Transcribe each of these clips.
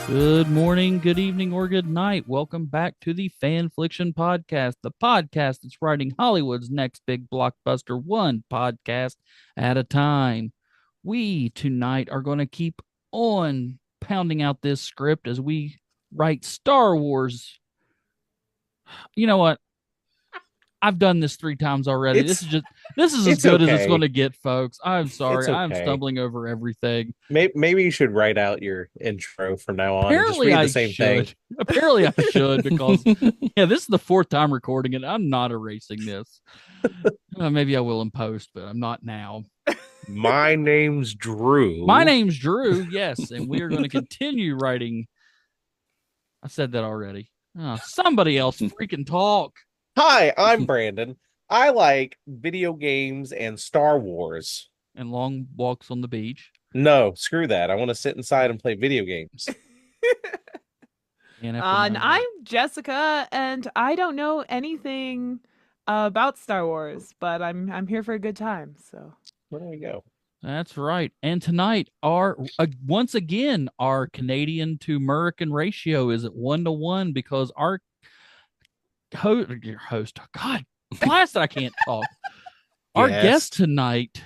Good morning, good evening, or good night. Welcome back to the Fanfliction Podcast, the podcast that's writing Hollywood's next big blockbuster, one podcast at a time. We tonight are going to keep on pounding out this script as we write Star Wars. You know what? I've done this 3 times already. This is as good as it's going to get, folks. I'm sorry. I'm stumbling over everything. Maybe you should write out your intro from now on and just Apparently read I the same should. thing. Apparently I should because this is the 4th time recording it. I'm not erasing this. Maybe I will in post, but I'm not now. My name's Drew. My name's Drew, yes, and we are going to continue writing. I said that already. Somebody else freaking talk. Hi, I'm Brandon. I like video games and Star Wars. And long walks on the beach. No, screw that. I want to sit inside and play video games. And I'm Jessica, and I don't know anything about Star Wars, but I'm here for a good time. So there we go. That's right. And tonight, once again, our Canadian to American ratio is at 1-to-1 because our host, God, blasted, I can't talk. Our guest tonight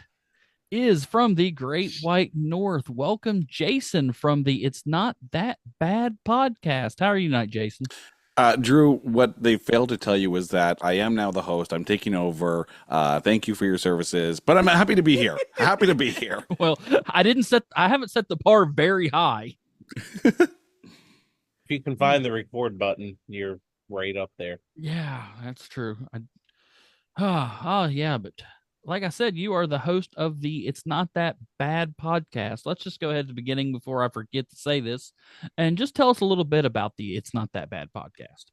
is from the Great White North. Welcome, Jason, from the It's Not That Bad podcast. How are you tonight, Jason? Drew, what they failed to tell you is that I am now the host. I'm taking over. Thank you for your services, but I'm happy to be here. Happy to be here. Well, I haven't set the bar very high. If you can find the record button, you're right up there. Yeah, that's true. Yeah, but like I said, you are the host of the It's Not That Bad podcast. Let's just go ahead to the beginning before I forget to say this and just tell us a little bit about the It's Not That Bad podcast.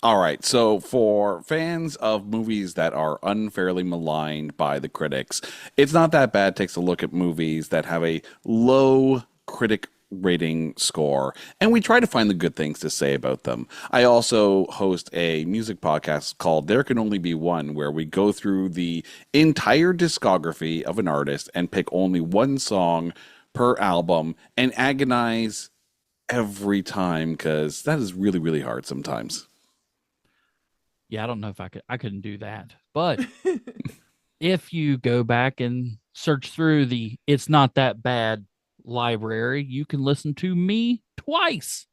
All right. So for fans of movies that are unfairly maligned by the critics, It's Not That Bad takes a look at movies that have a low critic rating score, and we try to find the good things to say about them. I also host a music podcast called There Can Only Be One, where we go through the entire discography of an artist and pick only one song per album and agonize every time, because that is really, really hard sometimes. Yeah, I don't know if I couldn't do that, but if you go back and search through the It's Not That Bad library, you can listen to me twice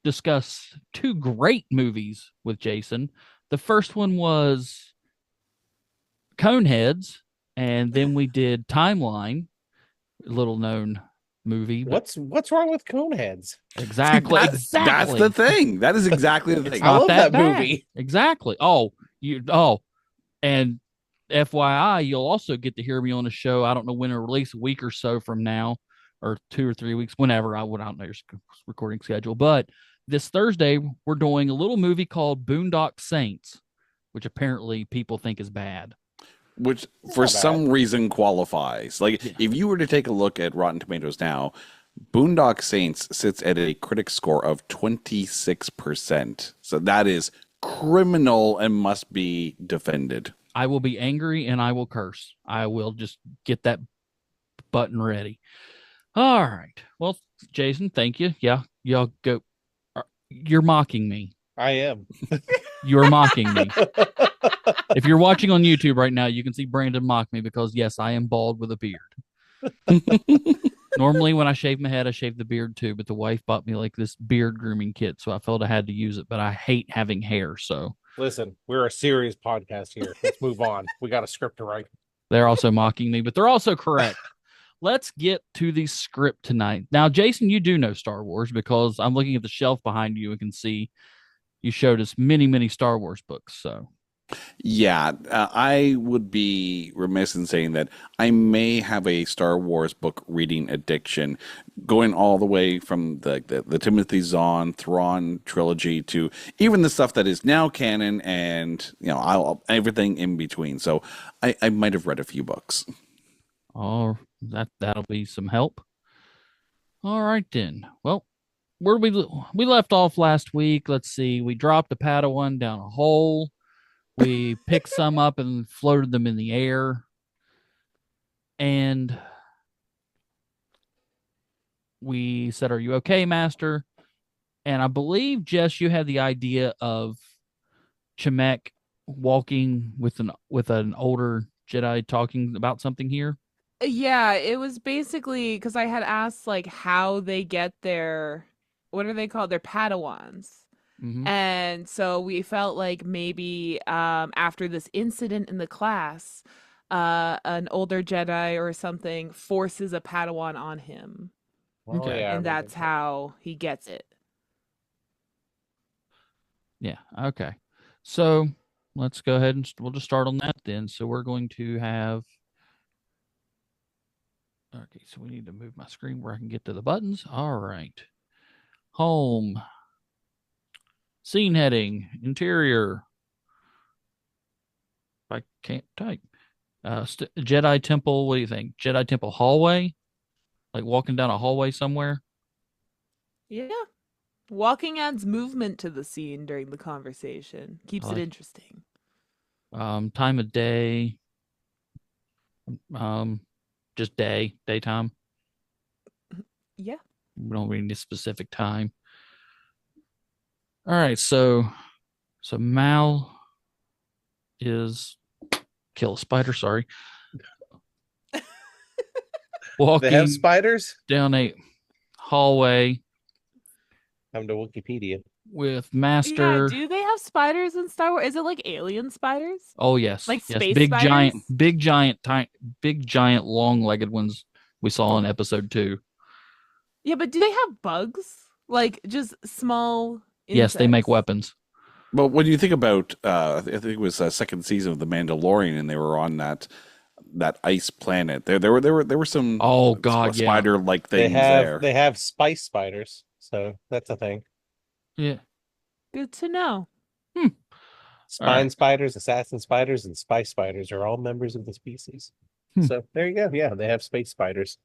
discuss 2 great movies with Jason. The first one was Coneheads, and then we did Timeline, little known movie. What's wrong with Coneheads? Exactly. That's the thing. That is exactly the thing. I love that movie. Exactly. And FYI, you'll also get to hear me on a show. I don't know when it'll release, a week or so from now, or 2 or 3 weeks, whenever. I don't know your recording schedule. But this Thursday, we're doing a little movie called Boondock Saints, which apparently people think is bad. Which, for some reason, qualifies. If you were to take a look at Rotten Tomatoes now, Boondock Saints sits at a critic score of 26%. So that is criminal and must be defended. I will be angry and I will curse. I will just get that button ready. All right. Well, Jason, thank you. Yeah, y'all go. You're mocking me. I am. You're mocking me. If you're watching on YouTube right now, you can see Brandon mock me because, yes, I am bald with a beard. Normally, when I shave my head, I shave the beard too, but the wife bought me like this beard grooming kit, so I felt I had to use it, but I hate having hair, so. Listen, we're a serious podcast here. Let's move on. We got a script to write. They're also mocking me, but they're also correct. Let's get to the script tonight. Now, Jason, you do know Star Wars because I'm looking at the shelf behind you and can see you showed us many, many Star Wars books. So, yeah, I would be remiss in saying that I may have a Star Wars book reading addiction, going all the way from the Timothy Zahn, Thrawn trilogy to even the stuff that is now canon, and everything in between. So, I might have read a few books. Oh, that'll be some help. All right then. Well, where we left off last week. Let's see. We dropped a padawan down a hole. We picked some up and floated them in the air. And we said, "Are you okay, Master?" And I believe, Jess, you had the idea of Chemek walking with an older Jedi talking about something here. Yeah, it was basically because I had asked like how they get their, what are they called? Their padawans. Mm-hmm. And so we felt like maybe after this incident in the class, an older Jedi or something forces a Padawan on him, Oh, Okay. yeah, I and remember that's that. how he gets it. Yeah. Okay. So let's go ahead and we'll just start on that then. So we're going to have. Okay. So we need to move my screen where I can get to the buttons. All right. Home. Scene heading. Interior. I can't type. Jedi Temple. What do you think? Jedi Temple hallway? Like walking down a hallway somewhere? Yeah. Walking adds movement to the scene during the conversation, keeps it Like interesting. time of day. Um, just daytime. Yeah. We don't really need a specific time. All right, so Mal is kill a spider. Sorry, They have walking spiders? down a hallway Come to Wikipedia. with Yeah, Master. do they have spiders in Star Wars? Is it like alien spiders? Oh yes, Like yes, space spiders? big giant, long-legged ones we saw in episode 2. Yeah, but do they have bugs? Like just small Yes, they make insects? weapons. Well, when you think about, I think it was second season of The Mandalorian, and they were on that ice planet. There were some Oh God, yeah, spider-like things there. They have spice spiders, so that's a thing. yeah. Good to know. All Spine right. spiders, assassin spiders, and spice spiders are all members of the species. Hmm. So there you go. Yeah, they have space spiders.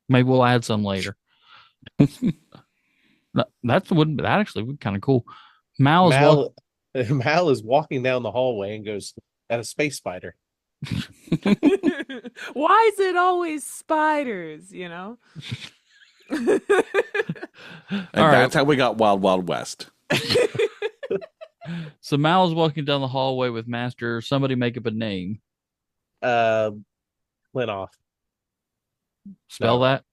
Maybe we'll add some later. That actually would be kind of cool. Mal is Mal, Mal is walking down the hallway and goes at a space spider. Why is it always spiders, And All that's right. how we got Wild Wild West. So Mal's walking down the hallway with Master. Somebody make up a name. Linoff. Spell No. that.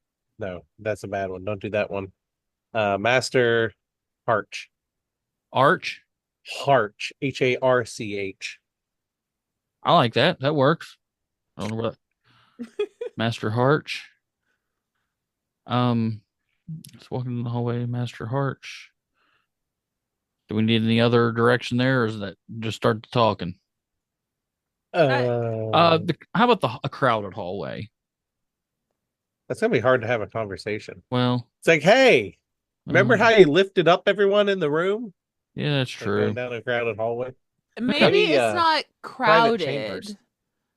No, that's a bad one. Don't do that one. Master Harch. Arch. Harch. Harch. I like that. That works. I don't know what. Master Harch. Just walking in the hallway, Master Harch. Do we need any other direction there, or is that just start talking? Uh, How about a crowded hallway? that's gonna be hard to have a conversation. Well, It's like, hey, remember how you lifted up everyone in the room? Yeah, that's Like going true. down a crowded hallway. Maybe it's not private crowded. chambers.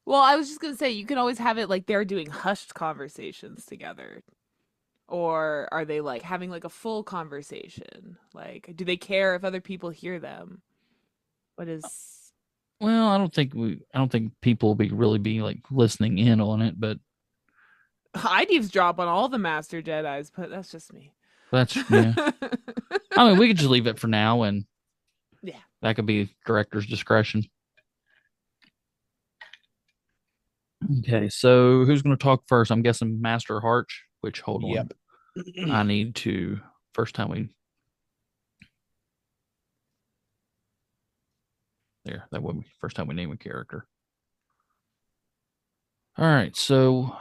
Well, I was just gonna say you can always have it like they're doing hushed conversations together. Or are they like having like a full conversation? Like, do they care if other people hear them? What is Well, I don't think people will be really be like listening in on it, but I'd eavesdrop on all the Master Jedis, but that's just me. that's yeah. I mean, we could just leave it for now, and Yeah. that could be director's discretion. Okay, so who's going to talk first? I'm guessing Master Harch. Which hold on, Yep. I need to first time we there that would be first time we name a character. All right, so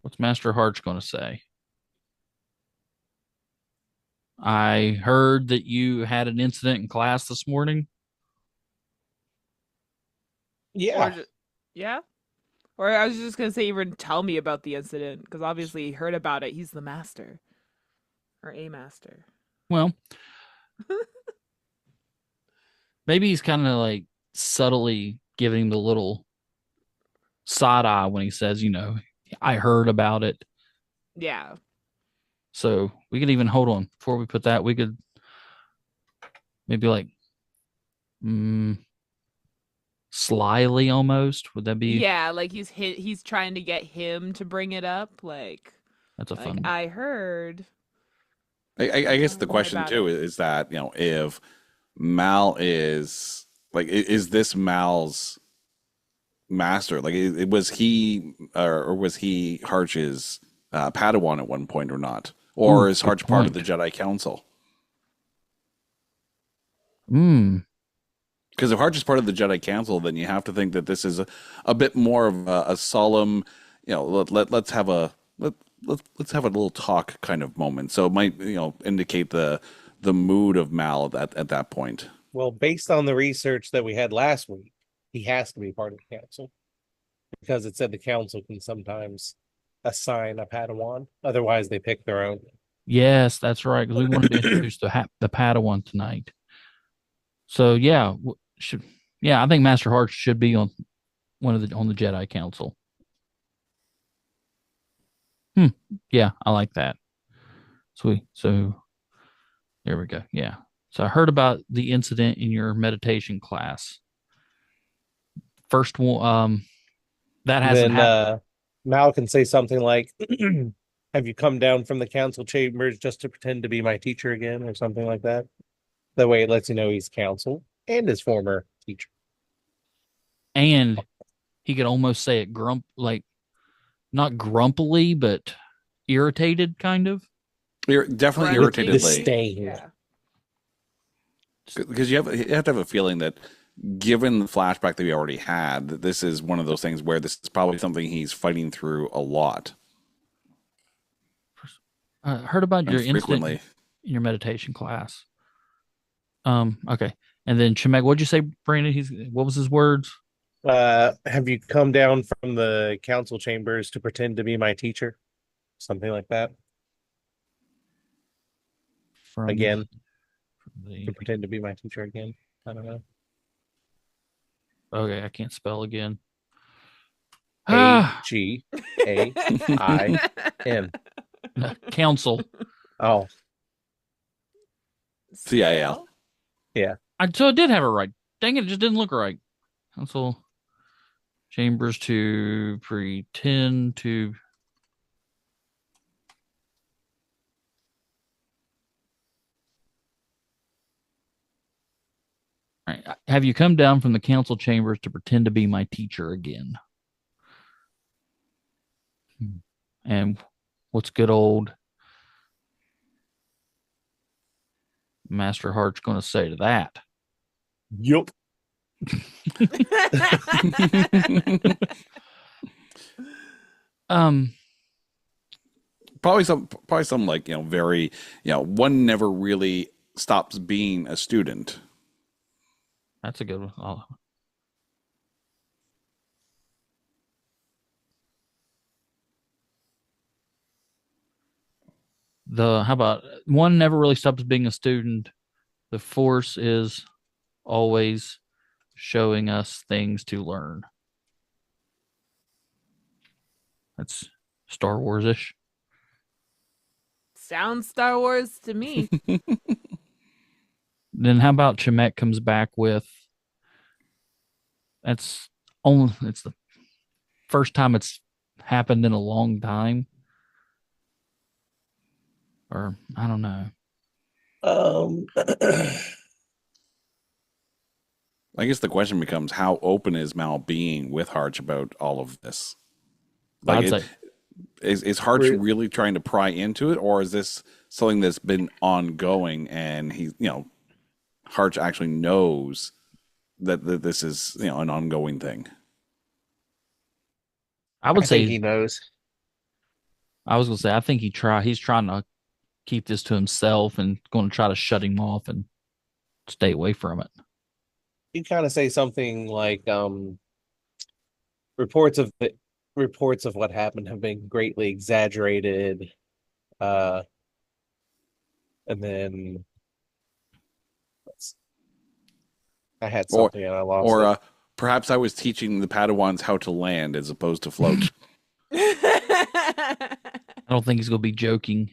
what's Master Harch going to say? I heard that you had an incident in class this morning. Yeah. Yeah. Or I was just gonna say, even tell me about the incident because obviously he heard about it. He's the master or a master. Well, maybe he's kind of like subtly giving the little side eye when he says, I heard about it. Yeah. So we could even hold on before we put that. We could maybe like slyly almost. Would that be? Yeah, like he's trying to get him to bring it up. That's a Like fun. I heard. I guess the More question about too it. is that, if Mal is like, is this Mal's master? Like, was he or was he Harch's Padawan at one point or not? Or Ooh, is good Harch part of the point. Jedi Council? Hmm. Because if Harch is part of the Jedi Council, then you have to think that this is a bit more of a solemn, let's have let's have a little talk kind of moment. So it might, indicate the mood of Mal at that point. Well, based on the research that we had last week, he has to be part of the council because it said the council can sometimes assign a Padawan. Otherwise, they pick their own. Yes, that's right. Because we wanted to introduce the Padawan tonight. So yeah, I think Master Harch should be on on the Jedi Council. Yeah, I like that. Sweet. So there we go. Yeah. So I heard about the incident in your meditation class. First one, that hasn't Then happened. Mal can say something like, "Have you come down from the council chambers just to pretend to be my teacher again?" or something like that. That way, it lets you know he's council and his former teacher. And he could almost say it like not grumpily, but irritated, kind of. Definitely Grudging? With irritatedly, disdain. Yeah. because you have to have a feeling that, given the flashback that we already had, that this is one of those things where this is probably something he's fighting through a lot Heard about and your incident frequently. in your meditation class. Okay. And then Chemek, what'd you say, Brandon? What was his words? Have you come down from the council chambers to pretend to be my teacher? Something like that. From Again, the to pretend to be my teacher again. I don't know. okay, I can't spell again. AGAIN. Council. Oh, CIL. So I did have it right. Dang it, it just didn't look right. Council chambers to pretend to. All right. Have you come down from the council chambers to pretend to be my teacher again? And what's good old Master Hart's going to say to that? yup. Um, Probably some like, very, one never really stops being a student. that's a good one. How about one never really stops being a student? The Force is always showing us things to learn. That's Star Wars ish. Sounds Star Wars to me. Then how about Chemek comes back with it's the first time it's happened in a long time. Or I don't know. I guess the question becomes, how open is Mal being with Harch about all of this? I'd Like, say is Harch really trying to pry into it, or is this something that's been ongoing and Harch actually knows that this is, an ongoing thing? I would think say he knows. I was gonna say I think he's trying to keep this to himself and going to try to shut him off and stay away from it. You kind of say something like, reports of what happened have been greatly exaggerated. And then I had Or something and I lost or it. perhaps I was teaching the Padawans how to land as opposed to float. I don't think he's gonna be joking.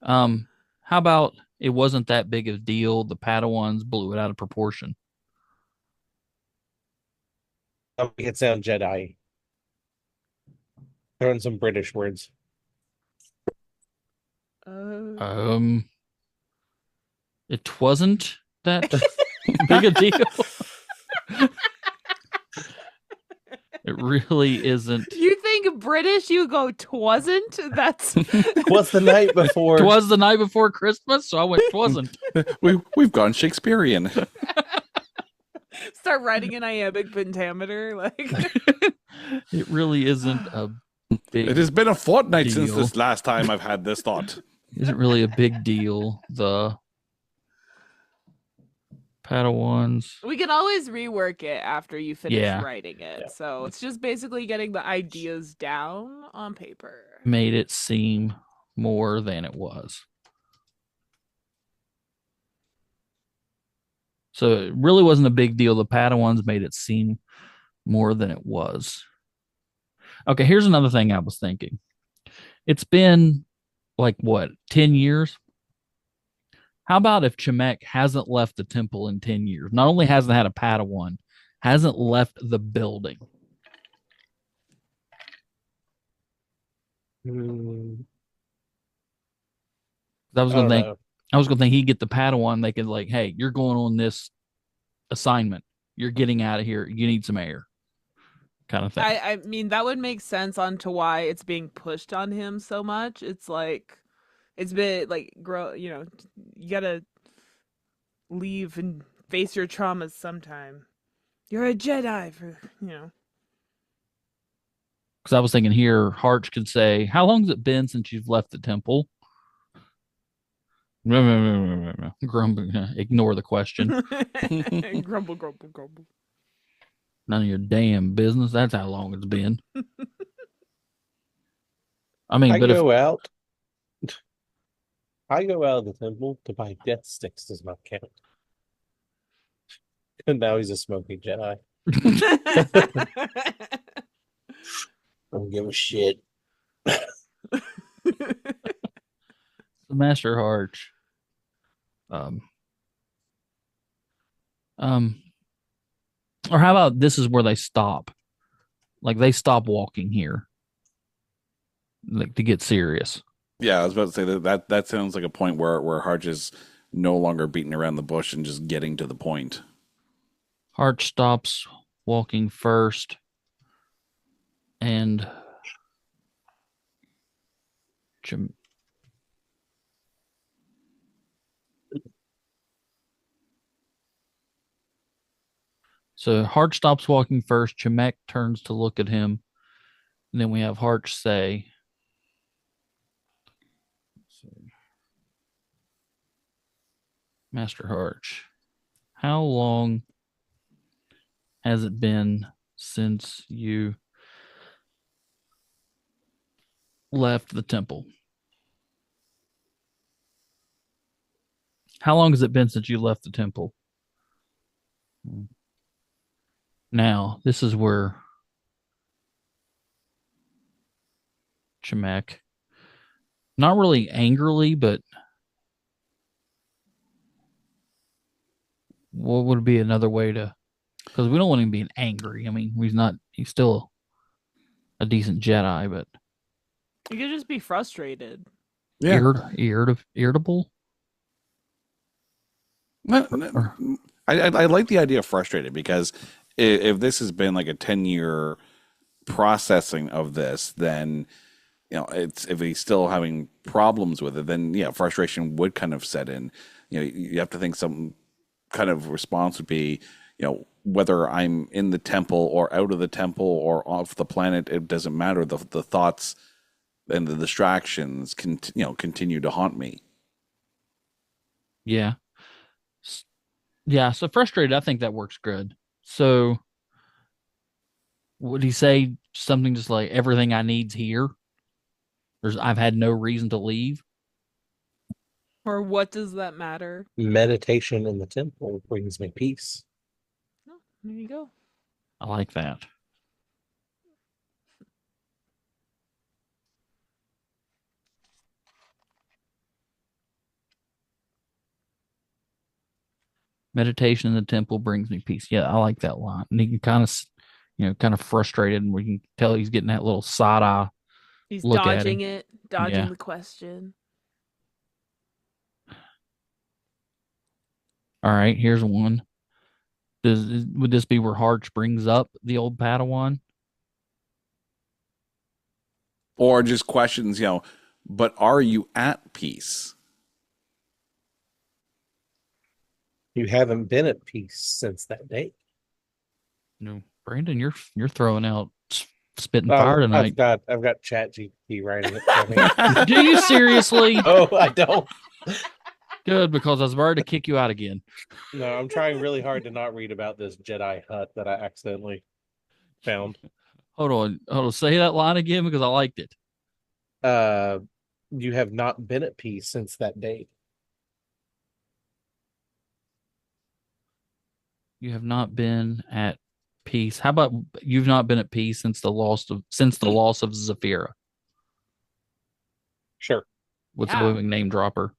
How about it wasn't that big of a deal? The Padawans blew it out of proportion. I'll make it sound Jedi. Throw in some British words. It wasn't that big a deal. It really isn't. You think British? You go twasn't? That's What's the night before? Twas the night before Christmas, so I went twasn't. We've gone Shakespearean. start writing an iambic pentameter. Like It really isn't a big. It has been a fortnight since deal. this last time I've had this thought. Isn't really a big deal. The Padawans. we can always rework it after you finish Yeah. writing it. Yeah. So it's just basically getting the ideas down on paper. Made it seem more than it was. So it really wasn't a big deal. The Padawans made it seem more than it was. Okay, here's another thing I was thinking. It's been like what, 10 years? How about if Chemek hasn't left the temple in 10 years? Not only hasn't had a Padawan, hasn't left the building. I was gonna think he'd get the Padawan. They could like, hey, you're going on this assignment. You're getting out of here. You need some air, kind of thing. I mean, that would make sense onto why it's being pushed on him so much. It's like, it's been like, you gotta leave and face your traumas sometime. You're a Jedi Because I was thinking here, Harch could say, how long has it been since you've left the temple? Grumble, ignore the question. grumble, grumble, grumble. None of your damn business. That's how long it's been. I mean, I but go out. I go out of the temple to buy death sticks does not count. And now he's a smoking Jedi. Don't give a shit. the Master Harch, or how about this is where they stop? Like they stop walking here, like to get serious. Yeah, I was about to say that sounds like a point where Harch is no longer beating around the bush and just getting to the point. Harch stops walking first, and so Harch stops walking first. Chemek turns to look at him, and then we have Harch say, Master Harch, how long has it been since you left the temple? How long has it been since you left the temple? Now, this is where Chemek, not really angrily, but what would be another way to, because we don't want him being angry. I mean, he's still a decent Jedi, but You could just be frustrated. Yeah. irritable. I like the idea of frustrated because if this has been like a 10-year processing of this, then if he's still having problems with it, then yeah, frustration would kind of set in. You have to think some kind of response would be, whether I'm in the temple or out of the temple or off the planet, it doesn't matter. The thoughts and the distractions continue to haunt me. Yeah. Yeah, so frustrated, I think that works good. So would he say something just like everything I need's here? I've had no reason to leave. Or what does that matter? Meditation in the temple brings me peace. Oh, there you go. I like that. Meditation in the temple brings me peace. Yeah, I like that line. And he can kind of kind of frustrated, and we can tell he's getting that little side eye He's look at him. dodging Yeah. the question. All right, here's one. Would this be where Harch brings up the old Padawan? Or just questions, but are you at peace? You haven't been at peace since that day. No, Brandon, you're throwing out spitting fire tonight. I've got ChatGPT writing it for me. Do you seriously? Oh, I don't. Good, because I was about to kick you out again. No, I'm trying really hard to not read about this Jedi hut that I accidentally found. Hold on. Say that line again because I liked it. You have not been at peace since that day. You have not been at peace. How about you've not been at peace since the loss of Zafira? Sure. What's Yeah. the moving name dropper?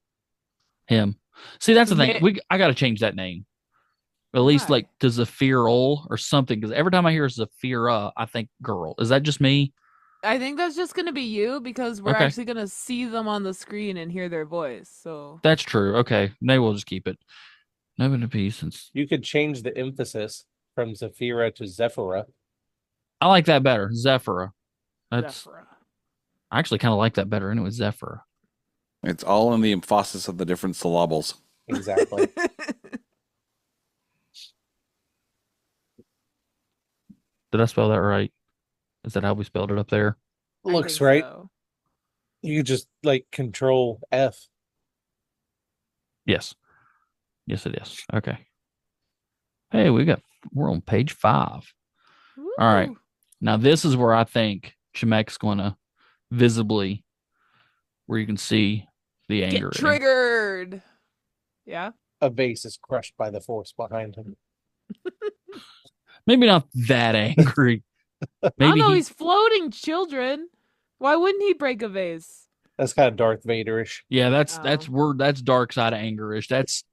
Him. See, that's the thing. Ma- I got to change that name. At least Why? like to Zafirol or something. Because every time I hear Zafira, I think girl. Is that just me? I think that's just gonna be you because we're Okay. actually gonna see them on the screen and hear their voice. So That's true. Okay. Maybe we'll just keep it. Never been at peace since. You could change the emphasis from Zafira to Zephira. I like that better. Zephyra. That's Zephyra. I actually kind of like that better. Anyway, Zephyra. It's all in the emphasis of the different syllables. Exactly. Did I spell that right? Is that how we spelled it up there? I Looks think right. so. You just like Control F. Yes. Yes, it is. Okay. Hey, we're on page 5. All right. Woo. Now this is where I think Chemek's gonna visibly where you can see the anger. Get in him. triggered. Yeah. A vase is crushed by the force behind him. Maybe not that angry. I don't Maybe know. He's floating children. Why wouldn't he break a vase? That's kind of Darth Vader-ish. yeah, that's Oh. that's dark side of angerish. That's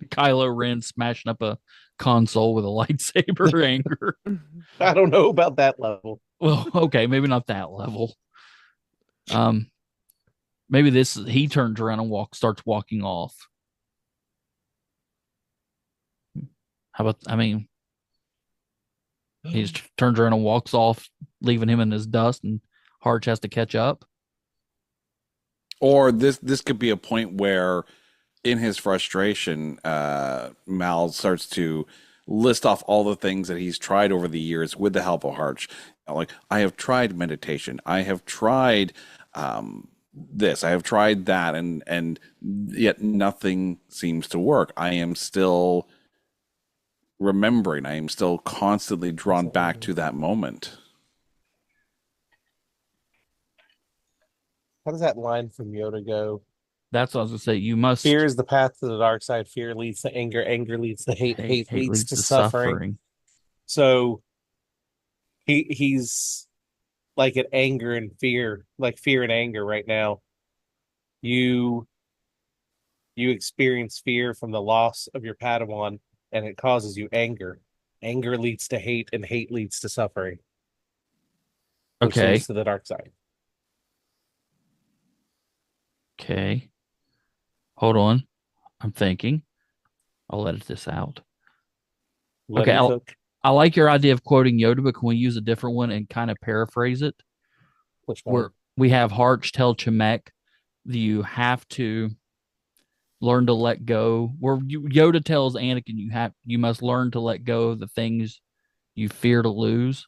Kylo Ren smashing up a console with a lightsaber anger. I don't know about that level. Well, okay, maybe not that level. Maybe he turns around and starts walking off. How about he just turns around and walks off, leaving him in his dust, and Harch has to catch up. Or this could be a point where, in his frustration, Mal starts to list off all the things that he's tried over the years with the help of Harch. Like, I have tried meditation. I have tried this. I have tried that, and yet nothing seems to work. I am still remembering. I am still constantly drawn back to that moment. How does that line from Yoda go? That's what I was gonna say. You must Fear is the path to the dark side. Fear leads to anger. Anger leads to hate. Hate leads to suffering. So he's like at anger and fear, like fear and anger right now. You experience fear from the loss of your Padawan, and it causes you anger. Anger leads to hate, and hate leads to suffering. Which Okay. leads to the dark side. Okay. Hold on. I'm thinking. I'll edit this out. Let Okay, it cook. I like your idea of quoting Yoda, but can we use a different one and kind of paraphrase it? Which one? Where we have Harch tell Chemek that you have to learn to let go. Where Yoda tells Anakin you must learn to let go of the things you fear to lose.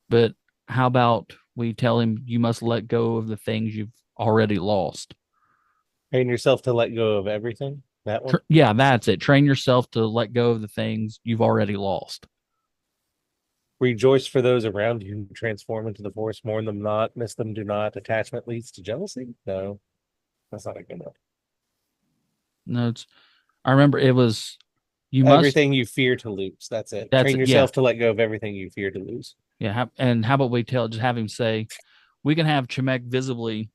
But how about we tell him you must let go of the things you've already lost? Train yourself to let go of everything. That one. Yeah, that's it. Train yourself to let go of the things you've already lost. Rejoice for those around you who transform into the force. Mourn them not. Miss them do not. Attachment leads to jealousy. No, that's not a good one. No, I remember it was everything you fear to lose. That's it. That's Train it, yourself to let go of everything you fear to lose. Yeah, and how about we just have him say, we can have Chemek visibly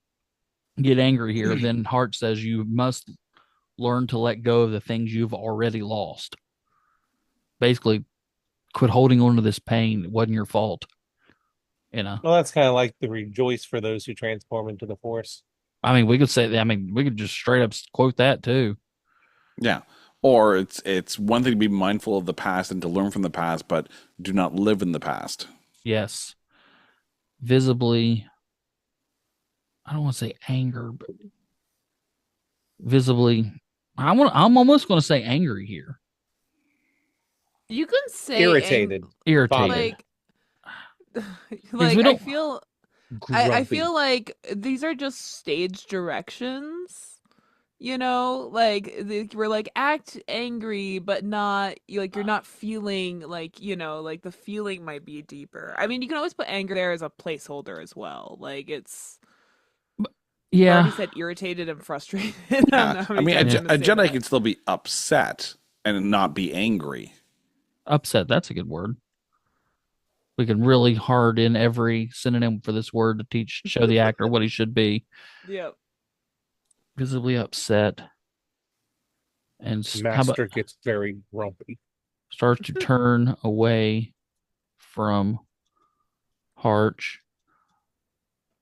get angry here. Then Hart says you must learn to let go of the things you've already lost. Basically, quit holding on to this pain. It wasn't your fault. Well, that's kind of like the rejoice for those who transform into the Force. I mean, we could say that. I mean, we could just straight up quote that too. Yeah. Or it's one thing to be mindful of the past and to learn from the past, but do not live in the past. Yes. Visibly, I don't want to say anger, but visibly, I'm almost going to say angry here. You can say Irritated. Irritated. like we I don't- feel Grumpy. I feel like these are just stage directions. You know, like we're like act angry, but not like you're not feeling like like the feeling might be deeper. I mean, you can always put anger there as a placeholder as well. Like it's I Yeah. already said irritated and frustrated. I don't know how I many mean, times a I'm gonna say Jedi that. can still be upset and not be angry. Upset. That's a good word. We can really hard in every synonym for this word to show the actor what he should be. Yep. Visibly upset. And how about Master gets very grumpy. starts to turn away from Harch.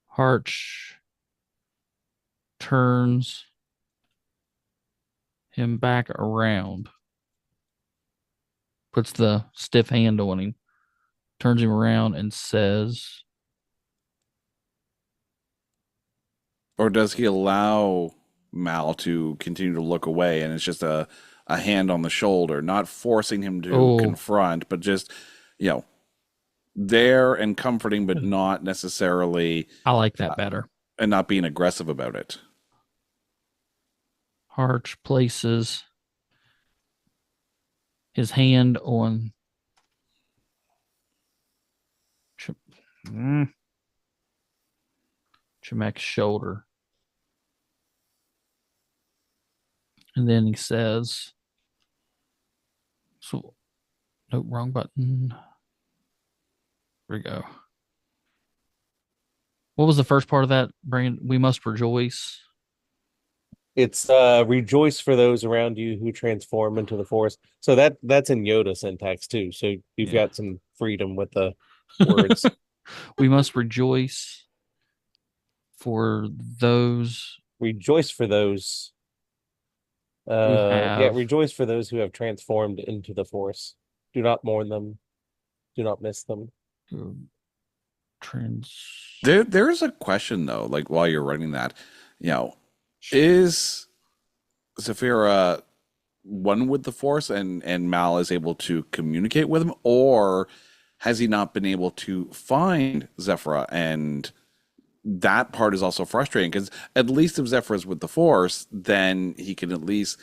Harch turns him back around, puts the stiff hand on him, turns him around and says, Or does he allow Mal to continue to look away and it's just a hand on the shoulder, not forcing him to Oh. confront, but just, there and comforting, but not necessarily, I like that better. and not being aggressive about it. Harch places his hand on Chemek's shoulder. And then he says, so, nope, wrong button. Here we go. What was the first part of that, Brand? We must rejoice. It's rejoice for those around you who transform into the Force. So that's in Yoda syntax too. So you've Yeah. got some freedom with the words. We must rejoice for those Rejoice for those. Rejoice for those who have transformed into the Force. Do not mourn them. Do not miss them. who There's a question though, like while you're writing that, is Zafira one with the Force and Mal is able to communicate with him, or has he not been able to find Zephyra? And that part is also frustrating because at least if Zephyra's with the Force, then he can at least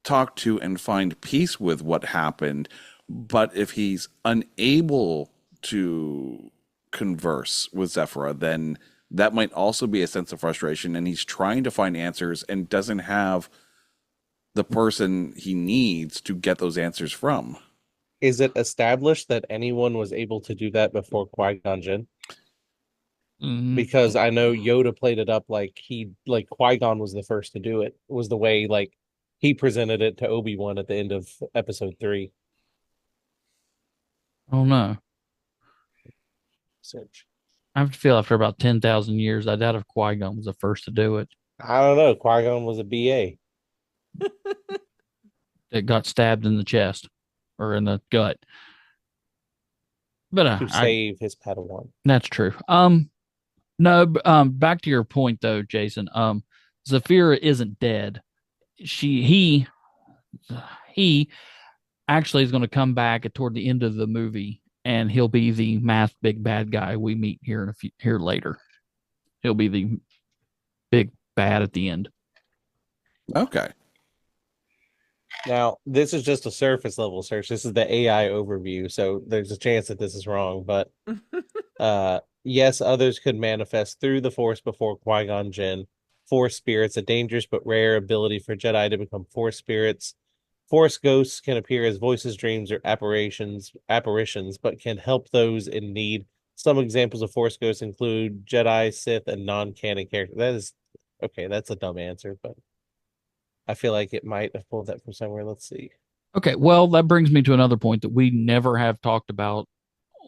talk to and find peace with what happened. But if he's unable to converse with Zephyra, then that might also be a sense of frustration. And he's trying to find answers and doesn't have the person he needs to get those answers from. Is it established that anyone was able to do that before Qui-Gon Jinn? Because I know Yoda played it up like Qui-Gon was the first to do it. It was the way like he presented it to Obi-Wan at the end of episode 3. Oh no. Search. I have to feel after about 10,000 years, I doubt if Qui-Gon was the first to do it. I don't know. Qui-Gon was a BA. It got stabbed in the chest or in the gut. But to save his Padawan. That's true. No, back to your point though, Jason. Zafira isn't dead. He actually is going to come back toward the end of the movie, and he'll be the masked big bad guy we meet here here later. He'll be the big bad at the end. Okay. Now, this is just a surface level search. This is the AI overview, so there's a chance that this is wrong. But yes, others could manifest through the Force before Qui-Gon Jinn. Force spirits, a dangerous but rare ability for Jedi to become Force spirits. Force ghosts can appear as voices, dreams, or apparitions, but can help those in need. Some examples of Force ghosts include Jedi, Sith, and non-canon characters. That is okay. That's a dumb answer, but I feel like it might have pulled that from somewhere. Let's see. Okay, well, that brings me to another point that we never have talked about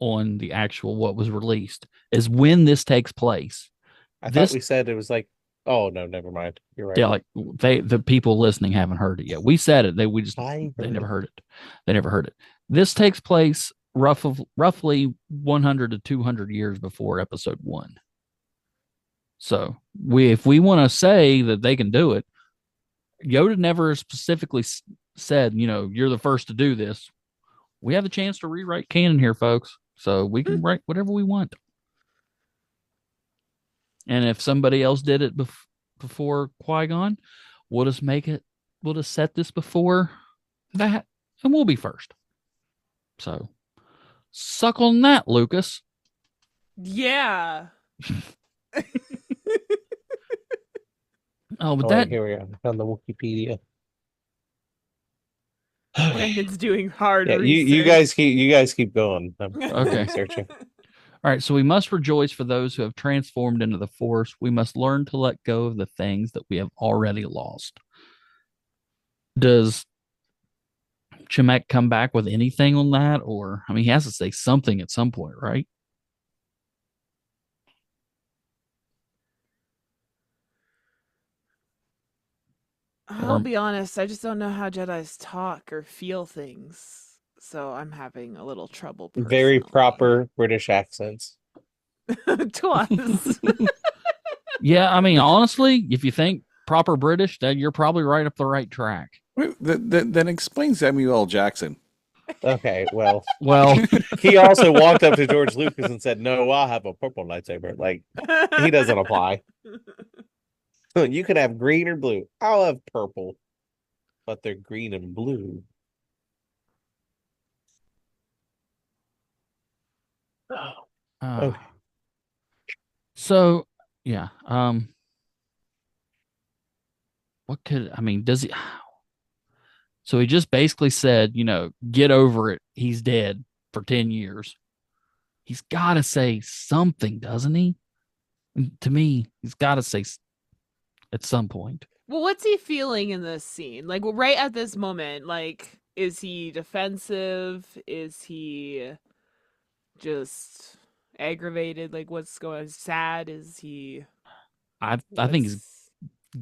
on the actual what was released is when this takes place. I thought This, we said it was like, oh no, never mind. You're right. yeah, like the people listening haven't heard it yet. We said it, I they heard never it. heard it. They never heard it. This takes place roughly 100 to 200 years before episode 1. So if we want to say that they can do it, Yoda never specifically said, you're the first to do this. We have the chance to rewrite canon here, folks. So we can write whatever we want. And if somebody else did it before Qui-Gon, we'll just make it, we'll just set this before that, and we'll be first. So suck on that, Lucas. Yeah. Oh, but Oh, that, wait, here we are on the Wikipedia. Brandon's doing hard Yeah, research. you guys keep going. I'm Okay. researching. all right. So we must rejoice for those who have transformed into the Force. We must learn to let go of the things that we have already lost. Does Chimek come back with anything on that? Or, I mean, he has to say something at some point, right? I'll be honest, I just don't know how Jedis talk or feel things. So I'm having a little trouble personally. Very proper British accents. Twas. Yeah, I mean, honestly, if you think proper British, then you're probably right up the right track. Wait, then explain Samuel L. Jackson. Okay, well, Well, he also walked up to George Lucas and said, "No, I'll have a purple lightsaber." Like, he doesn't apply. You can have green or blue. I'll have purple, but they're green and blue. Okay. So yeah, what could I mean? Does he? So he just basically said, get over it. He's dead for 10 years. He's got to say something, doesn't he? To me, he's got to say at some point. Well, what's he feeling in this scene? Like, right at this moment, like, is he defensive? Is he just aggravated? Like, what's going on? Sad? Is he? I think he's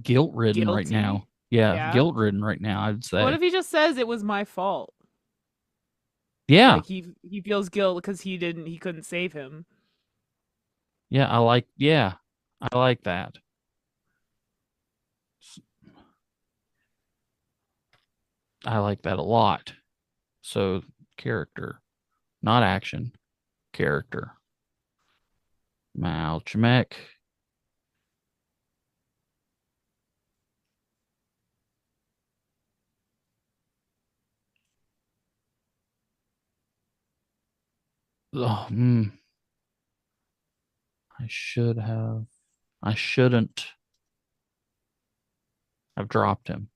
guilt ridden right now. Yeah, guilt ridden right now, I'd say. What if he just says it was my fault? Yeah. Like he feels guilt because he couldn't save him. Yeah, I like that. I like that a lot. So character, not action, character. Mal Chimek. Oh, I shouldn't have dropped him.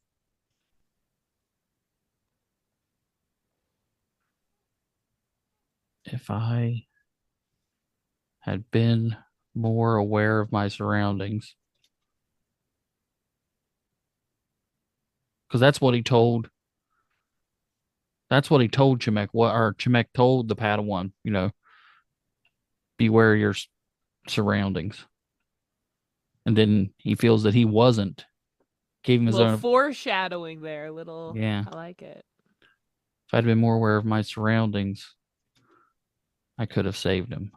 If I had been more aware of my surroundings. Because that's what he told Chimek, or Chimek told the Padawan, beware of your surroundings. And then he feels that he wasn't. Gave him his own foreshadowing there, Yeah. I like it. If I'd been more aware of my surroundings, I could have saved him.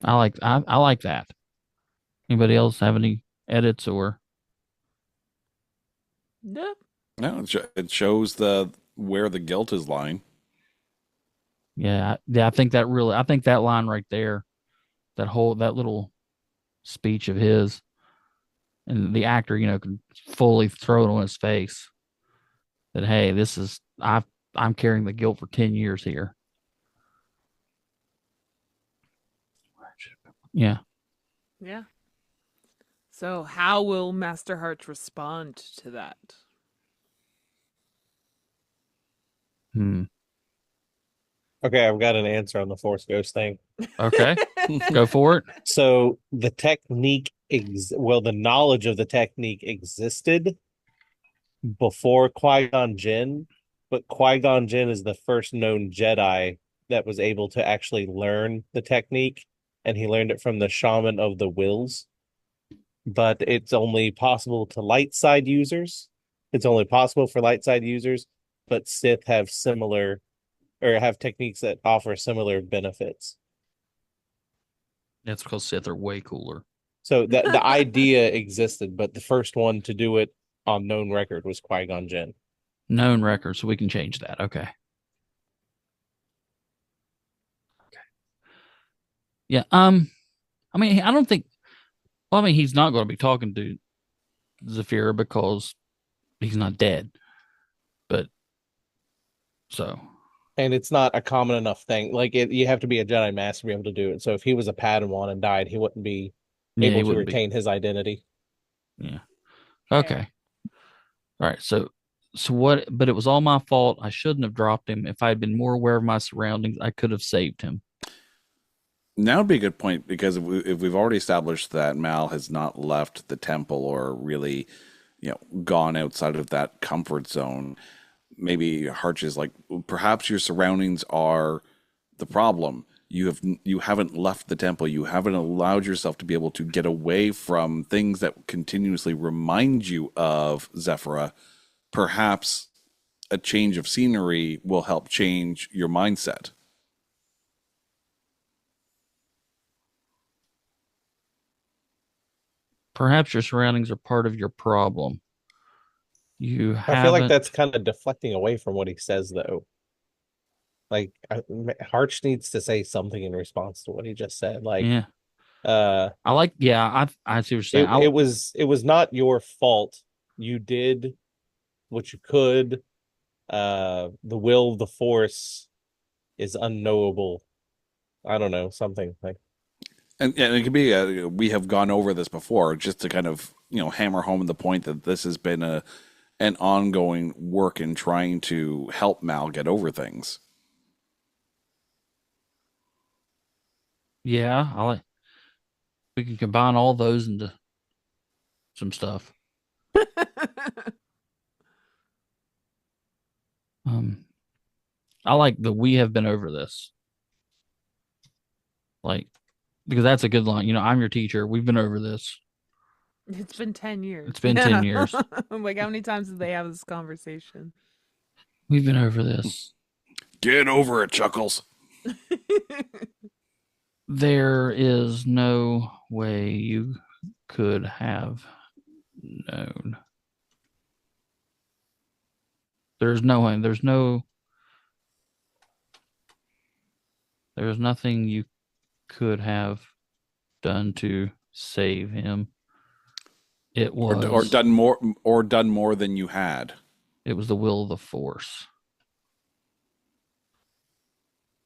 I like that. Anybody else have any edits or? No. No, it shows where the guilt is lying. Yeah, I think that line right there, that little speech of his, and the actor, can fully throw it on his face that, hey, I'm carrying the guilt for 10 years here. Yeah. Yeah. So how will Master Heart respond to that? Okay, I've got an answer on the Force Ghost thing. Okay, go for it. So the the knowledge of the technique existed before Qui-Gon Jinn, but Qui-Gon Jinn is the first known Jedi that was able to actually learn the technique, and he learned it from the Shaman of the Wills. But it's only possible to light side users. It's only possible for light side users, but Sith have similar or have techniques that offer similar benefits. That's because Sith are way cooler. So the idea existed, but the first one to do it on known record was Qui-Gon Jinn. Known record, so we can change that. Okay. Yeah. I mean, I don't think. Well, I mean, he's not going to be talking to Zafira because he's not dead. But so. And it's not a common enough thing. Like you have to be a Jedi Master to be able to do it. So if he was a Padawan and died, he wouldn't be Yeah, he able to wouldn't be. retain his identity. Yeah. Okay. All right. So what? But it was all my fault. I shouldn't have dropped him. If I had been more aware of my surroundings, I could have saved him. Now would be a good point because if we've already established that Mal has not left the temple or really, gone outside of that comfort zone, maybe Harch is like, perhaps your surroundings are the problem. You haven't left the temple. You haven't allowed yourself to be able to get away from things that continuously remind you of Zephyra. Perhaps a change of scenery will help change your mindset. Perhaps your surroundings are part of your problem. I feel like that's kind of deflecting away from what he says, though. Like, Harch needs to say something in response to what he just said. Like, yeah. I see what you're saying. it was not your fault. You did what you could. The will of the Force is unknowable. I don't know, something like. And it could be we have gone over this before, just to kind of hammer home the point that this has been an ongoing work in trying to help Mal get over things. Yeah, we can combine all those into some stuff. I like the "we have been over this," like because that's a good line. I'm your teacher. We've been over this. It's been 10 years. It's been 10 years. I'm like, how many times did they have this conversation? We've been over this. Get over it, Chuckles. There is no way you could have known. There's no way. There's nothing you could have done to save him. It was or done more than you had. It was the will of the Force.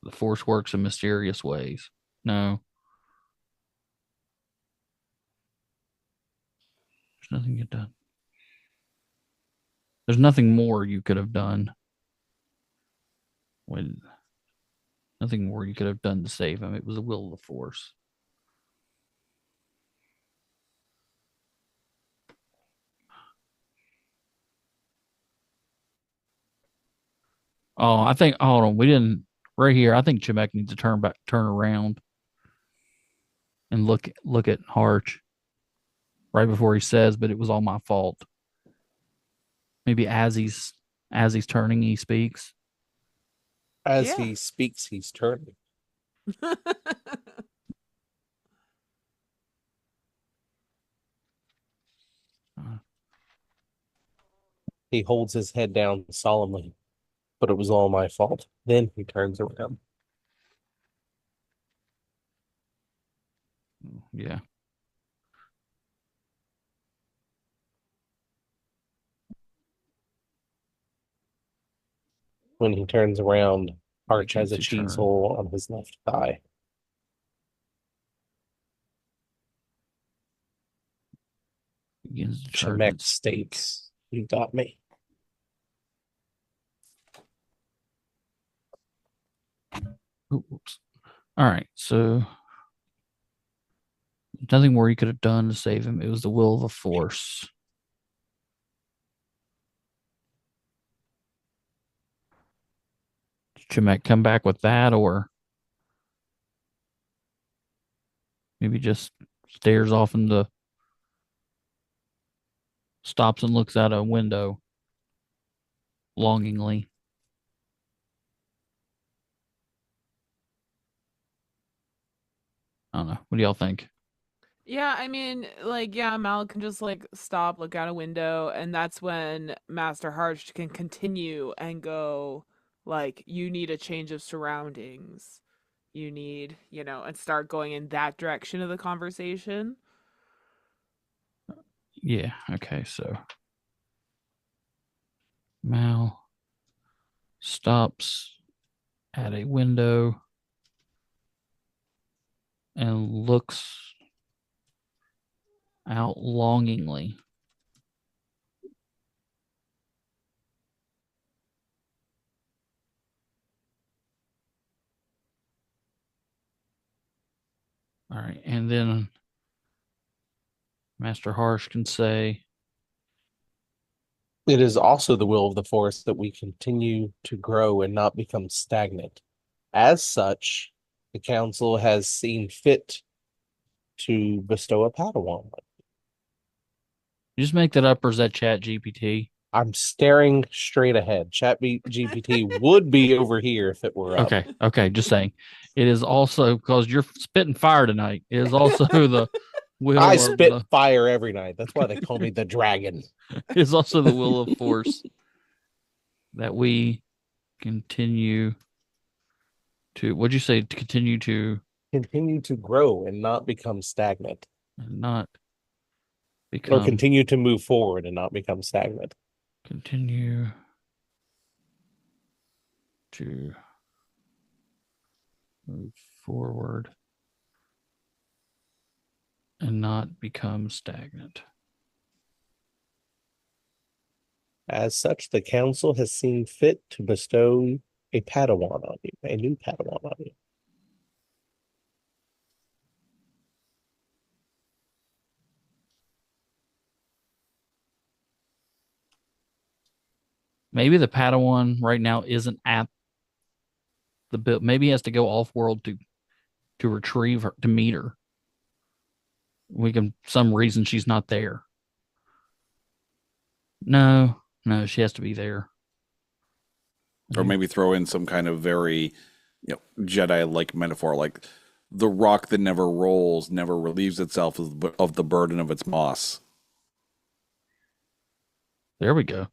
The Force works in mysterious ways. No. There's nothing you've done. There's nothing more you could have done. Nothing more you could have done to save him. It was the will of the Force. Oh, I think. Hold on, we didn't. Right here, I think Chimek needs to turn around, and look at Harch. Right before he says, "But it was all my fault." Maybe as he's turning, he speaks. As he speaks, he's turning. He holds his head down solemnly. But it was all my fault. Then he turns around. Yeah. When he turns around, Arch has a Begins to cheese turn. hole on his left thigh. Begins to turn Shemek and speak. states, "You got me." Oops. All right, so nothing more you could have done to save him. It was the will of the Force. Chimek come back with that, or maybe just stares off in the stops and looks out a window longingly. I don't know. What do y'all think? Yeah, I mean, like, yeah, Mal can just like stop, look out a window, and that's when Master Harsh can continue and go, like, you need a change of surroundings. You need, and start going in that direction of the conversation. Yeah. Okay. So Mal stops at a window and looks out longingly. All right. And then Master Harsh can say, It is also the will of the Force that we continue to grow and not become stagnant. As such, the Council has seen fit to bestow a padawan. you just make that up, or is that Chat GPT? I'm staring straight ahead. Chat GPT would be over here if it were up. Okay. Okay. Just saying. It is also because you're spitting fire tonight. It is also the will I of spit the. fire every night. That's why they call me the dragon. It is also the will of Force that we continue to. What'd you say? To continue to Continue to grow and not become stagnant. not Or become. continue to move forward and not become stagnant. Continue to move forward and not become stagnant. As such, the Council has seen fit to bestow a padawan on you, a new padawan on you. Maybe the Padawan right now isn't at the build. Maybe he has to go off world to retrieve her, to meet her. We can some reason she's not there. No, she has to be there. Or maybe throw in some kind of very, Jedi-like metaphor, like the rock that never rolls never relieves itself of the burden of its moss. There we go.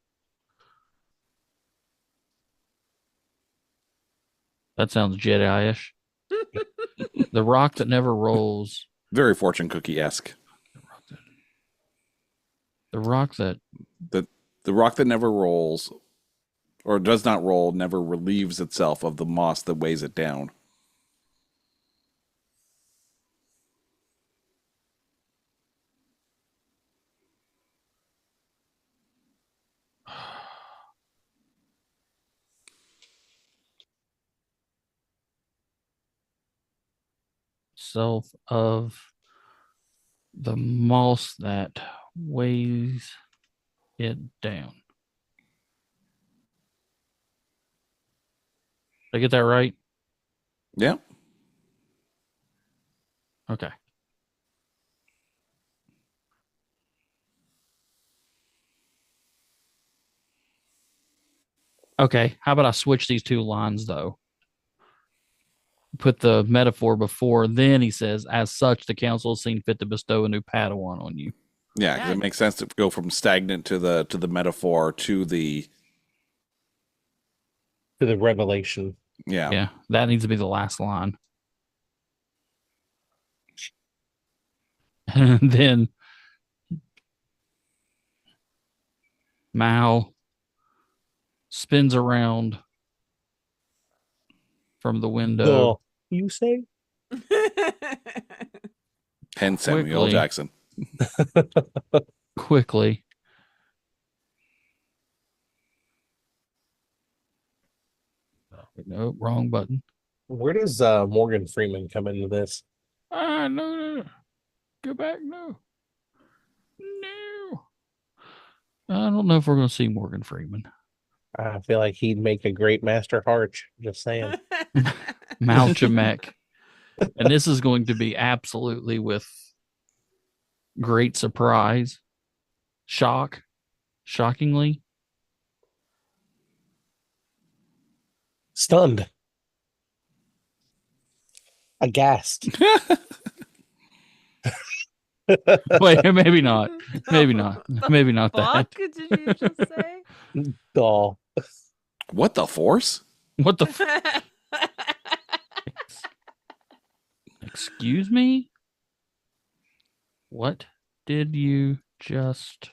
That sounds Jedi-ish. The rock that never rolls. Very fortune cookie-esque. The rock that The rock that never rolls or does not roll never relieves itself of the moss that weighs it down. self of the moss that weighs it down. Did I get that right? Yeah. Okay. Okay. How about I switch these two lines though? Put the metaphor before, then he says, as such, the council has seen fit to bestow a new Padawan on you. Yeah, because it makes sense to go from stagnant to the metaphor to the revelation. Yeah. Yeah. That needs to be the last line. And then Mal spins around from the window. You say? Hence Samuel Quickly. Jackson. Quickly. No, wrong button. Where does Morgan Freeman come into this? No. Go back. No. No. I don't know if we're going to see Morgan Freeman. I feel like he'd make a great Master Harch. Just saying. Malchamek. And this is going to be absolutely with great surprise, shockingly. Stunned. Aghast. Wait, maybe not. Maybe not. The Maybe not fuck that. did you just say? Doll. What the force? What the Excuse me? What did you just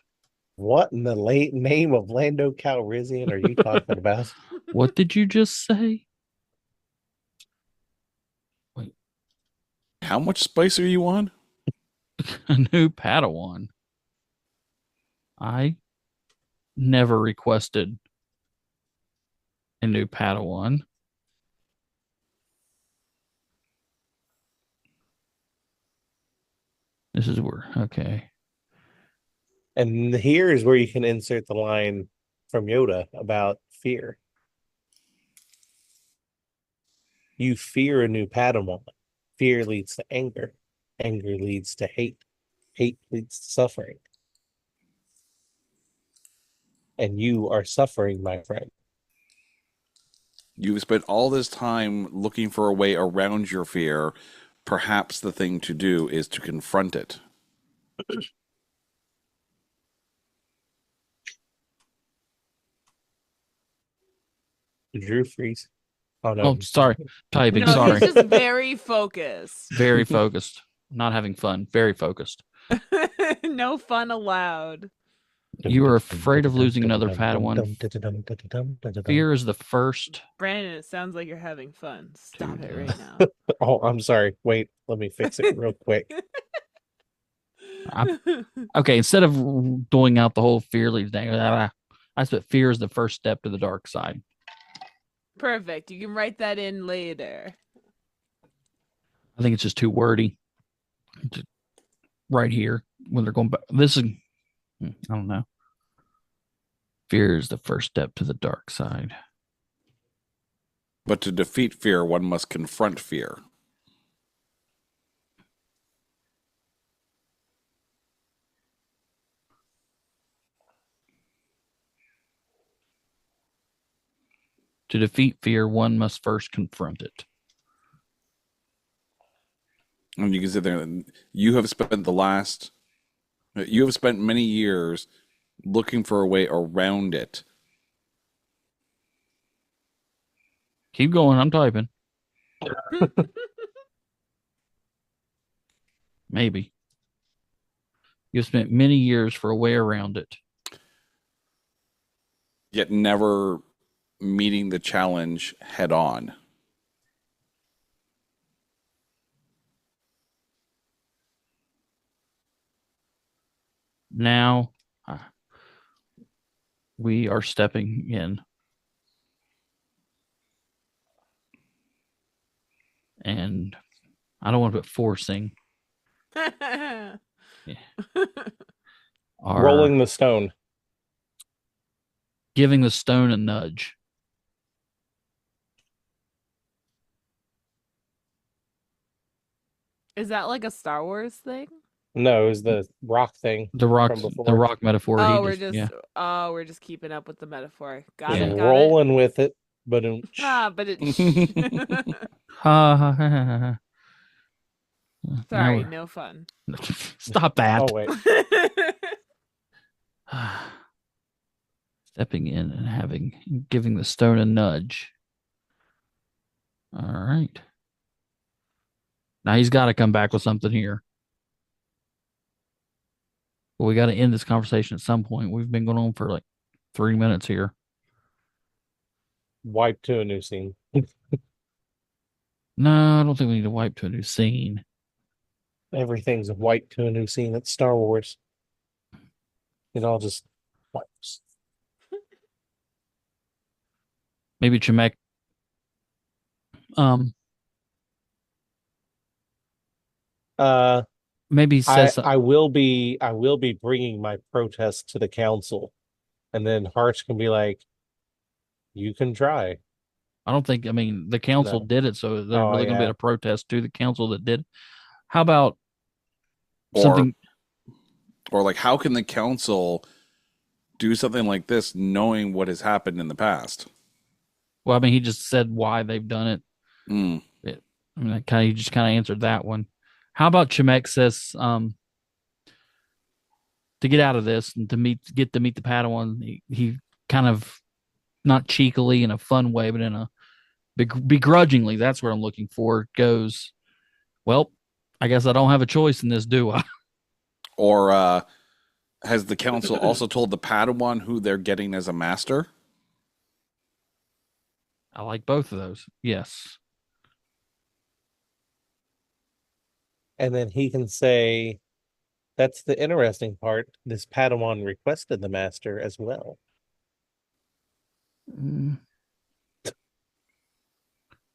What in the late name of Lando Calrissian are you talking about? What did you just say? How much spice are you on? A new Padawan. I never requested a new Padawan. This is where, okay. And here is where you can insert the line from Yoda about fear. You fear a new Padawan. Fear leads to anger. Anger leads to hate. Hate leads to suffering. And you are suffering, my friend. You've spent all this time looking for a way around your fear. Perhaps the thing to do is to confront it. Drew freeze. Oh no. Oh, sorry. Typing, No, sorry. he's just very focused. Very focused. Not having fun. Very focused. No fun allowed. You are afraid of losing another Padawan. Fear is the first. Brandon, it sounds like you're having fun. Stop it right now. Oh, I'm sorry. Wait, let me fix it real quick. Okay, instead of doing out the whole fear leads down, I said fear is the first step to the dark side. Perfect. You can write that in later. I think it's just too wordy. Right here, when they're going back. This is, I don't know. Fear is the first step to the dark side. But to defeat fear, one must confront fear. To defeat fear, one must first confront it. And you can sit there and you have spent many years looking for a way around it. Keep going. I'm typing. Maybe. You've spent many years for a way around it. Yet never meeting the challenge head on. Now we are stepping in. And I don't want to put forcing. Rolling the stone. Giving the stone a nudge. Is that like a Star Wars thing? No, it was the rock thing. The rock metaphor. Oh, we're just keeping up with the metaphor. Got Just it. Got rolling with it, but but it. Sorry, no fun. Stop that. Oh wait. Stepping in and giving the stone a nudge. All right. Now he's got to come back with something here. But we got to end this conversation at some point. We've been going on for like 3 minutes here. Wipe to a new scene. No, I don't think we need to wipe to a new scene. Everything's a wipe to a new scene. It's Star Wars. It all just wipes. Maybe Chemek Maybe he says I will be bringing my protest to the council, and then Harsh can be like, "You can try." I don't think, I mean, the council No. did it, so they're Oh really going to be yeah. a protest to the council that did. How about Or something? or like how can the council do something like this knowing what has happened in the past? Well, I mean, he just said why they've done it. Mm. I mean, he just kind of answered that one. How about Chemek says, to get out of this and get to meet the Padawan, he kind of not cheekily in a fun way, but in a begrudgingly, that's what I'm looking for, goes, well, I guess I don't have a choice in this, do I? Or has the council also told the Padawan who they're getting as a master? I like both of those. Yes. And then he can say, "That's the interesting part. This Padawan requested the master as well."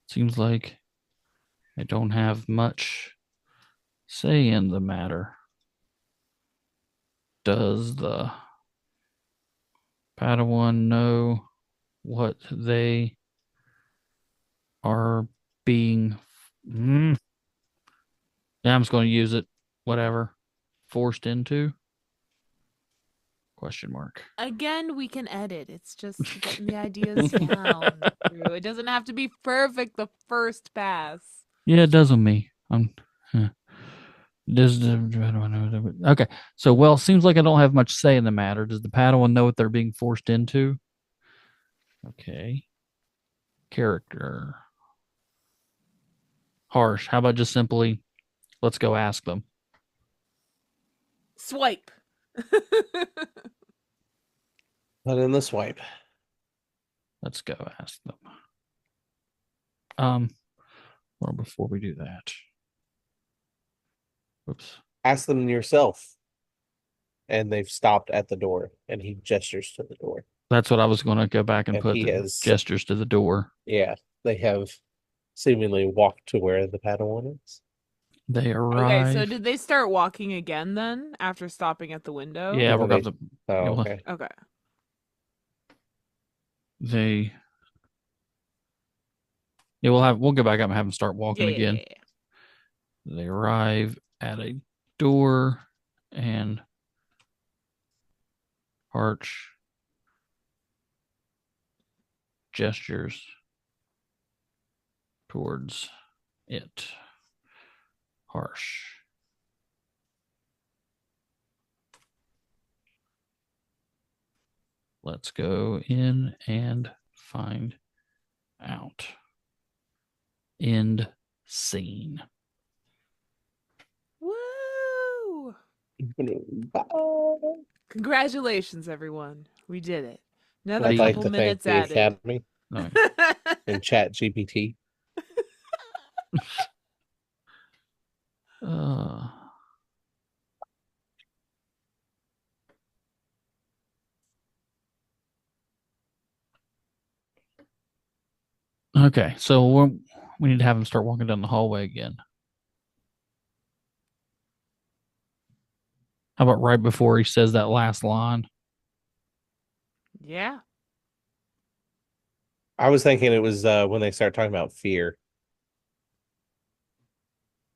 Seems like I don't have much say in the matter. Does the Padawan know what they are being? Yeah, I'm just going to use it. Whatever. Forced into? Question mark. Again, we can edit. It's just getting the ideas down. It doesn't have to be perfect the first pass. Yeah, it does on me. Okay. So, well, seems like I don't have much say in the matter. Does the Padawan know what they're being forced into? Okay. Character. Harsh. How about just simply, let's go ask them? Swipe. Put in the swipe. Let's go ask them. Well, before we do that. Whoops. Ask them yourself. And they've stopped at the door, and he gestures to the door. That's what I was going to go back and And put he the has gestures to the door. Yeah, they have seemingly walked to where the Padawan is. They arrive. Okay, so did they start walking again then after stopping at the window? Yeah, No, we're they- about to. Oh, Yeah, well, okay. Okay. They. Yeah, we'll go back up and have them start walking again. Yeah. They arrive at a door and Arch gestures towards it. Harsh. Let's go in and find out. End scene. Woo! Bye. Congratulations, everyone. We did it. Another I'd like couple to thank minutes the added. Academy No. and Chat GPT. Okay, so we need to have him start walking down the hallway again. How about right before he says that last line? Yeah. I was thinking it was when they start talking about fear.